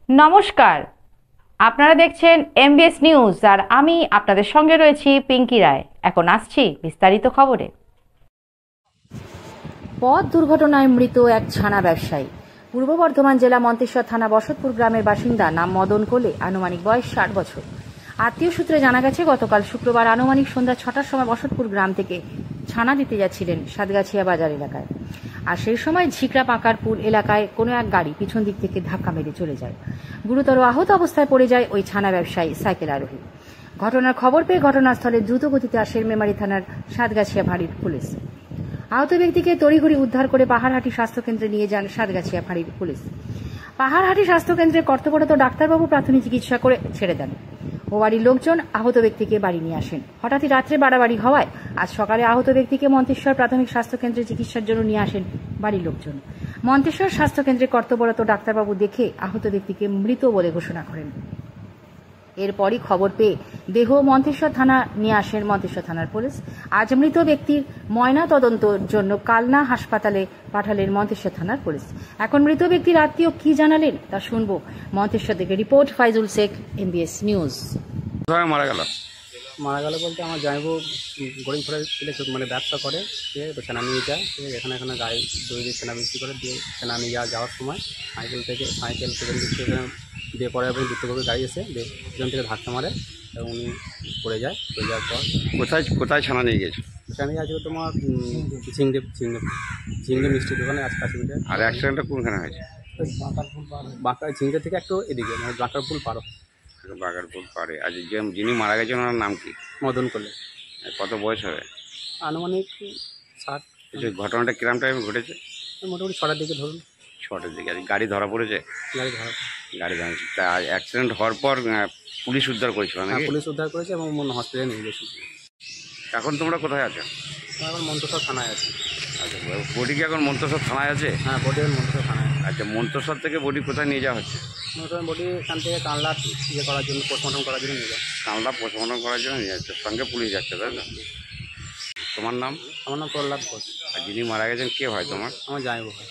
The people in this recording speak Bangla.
নমস্কার, আপনারা দেখছেন এমবিএস নিউজ আর আমি আপনাদের সঙ্গে রয়েছি পিঙ্কি রায়। এখন আসছি বিস্তারিত খবরে। পথ দুর্ঘটনায় মৃত এক ছানা ব্যবসায়ী। পূর্ব বর্ধমান জেলা মন্তেশ্বর থানা বসতপুর গ্রামের বাসিন্দা, নাম মদন কোলে, আনুমানিক বয়স 60 বছর। আত্মীয় সূত্রে জানা গেছে, গতকাল শুক্রবার আনুমানিক সন্ধ্যা 6টার সময় বসতপুর গ্রাম থেকে ছানা দিতে যাচ্ছিলেন সাতগাছিয়া বাজার এলাকায়। আর সেই সময় ঝিকরা পাকার পুল এলাকায় কোনো এক গাড়ি পিছন দিক থেকে ধাক্কা মেরে চলে যায়। গুরুতর আহত অবস্থায় পড়ে যায় ওই ছানা ব্যবসায়ী সাইকেল আরোহী। ঘটনার খবর পেয়ে ঘটনাস্থলে দ্রুত গতিতে আসে মেমারি থানার সাতগাছিয়া ফাঁড়ির পুলিশ। আহত ব্যক্তিকে তড়িঘড়ি উদ্ধার করে পাহাড়হাটি স্বাস্থ্যকেন্দ্রে নিয়ে যান সাতগাছিয়া ফাঁড়ির পুলিশ। পাহাড়হাটি স্বাস্থ্যকেন্দ্রে কর্তব্যরত ডাক্তারবাবু প্রাথমিক চিকিৎসা করে ছেড়ে দেন। ও বাড়ির লোকজন আহত ব্যক্তিকে বাড়ি নিয়ে আসেন। হঠাৎই রাত্রে বাড়াবাড়ি হওয়ায় আজ সকালে আহত ব্যক্তিকে মন্তেশ্বর প্রাথমিক স্বাস্থ্যকেন্দ্রে চিকিৎসার জন্য নিয়ে আসেন বাড়ির লোকজন। মন্তেশ্বর স্বাস্থ্যকেন্দ্রে কর্তব্যরত ডাক্তারবাবু দেখে আহত ব্যক্তিকে মৃত বলে ঘোষণা করেন। এরপরই খবর পেয়ে দেহ মন্তেশ্বর থানা নিয়ে আসেন মন্তেশ্বর থানার পুলিশ। আজ মৃত ব্যক্তির ময়না তদন্তের জন্য কালনা হাসপাতালে পাঠালেন মন্তেশ্বর থানার পুলিশ। এখন মৃত ব্যক্তির আত্মীয় কি জানালেন তা শুনব। মন্তেশ্বর থেকে report Faizul Sheikh, MBS news. মারা গেল বলতে আমার জামাইবু গরিব ঘরে মানে ব্যবসা করে, সে সেনা নিয়ে যায়, সে এখানে গাড়ি দই দিয়ে সেনা বিক্রি করে দিয়ে সেনা নিয়ে যাওয়ার সময় সাইকেল সেখান দিক থেকে দিয়ে পরে এবং দ্রুতভাবে গাড়ি এসে সেখান থেকে ধাক্কা মারে এবং উনি পড়ে যাওয়ার পর কোথায় ছানা নিয়ে গেছে? সেখানে আছে তোমার ঝিংড়ে মিষ্টির দোকানে আশপাশে। আর অ্যাক্সিডেন্টটা কোনখানে হয়েছে? বাঁকা ঝিংড়ে থেকে একটু এদিকে মানে বাঁকার পুল পারো। বাগারপুর পাড়ে। আজ যিনি মারা গেছেন ওনার নাম কি? মদন করলে। কত বয়স হবে? আনুমানিক 60। ঘটনাটা কিরম টাইমে ঘটেছে? মোটামুটি 6টার দিকে ধরুন। 6টার দিকে। আর গাড়ি ধরা পড়েছে? গাড়ি ধরা তা অ্যাক্সিডেন্ট হওয়ার পর পুলিশ উদ্ধার করেছিল নাকি? পুলিশ উদ্ধার করেছে এবং হসপিটালে নিয়ে গেছি। এখন তোমরা কোথায় আছো? এখন মন্তেশ্বর থানায় আছে। আচ্ছা, বডি কি এখন মন্তেশ্বর থানায় আছে? হ্যাঁ, বডি এখন মন্তেশ্বর থানায়। আচ্ছা, মন্তেশ্বর থেকে বডি কোথায় নিয়ে যাওয়া হচ্ছে? বডি এখান থেকে কানলা করার জন্য, পোস্টমর্টম করার জন্য নিয়ে যায়। কানলা পোস্টমর্টম করার জন্য নিয়ে যাচ্ছে, সঙ্গে পুলিশ যাচ্ছে, তাই না? তোমার নাম? আমার নাম প্রহ্লাদ ঘোষ। আর যিনি মারা গেছেন কে হয় তোমার? আমার জামাইবু হয়।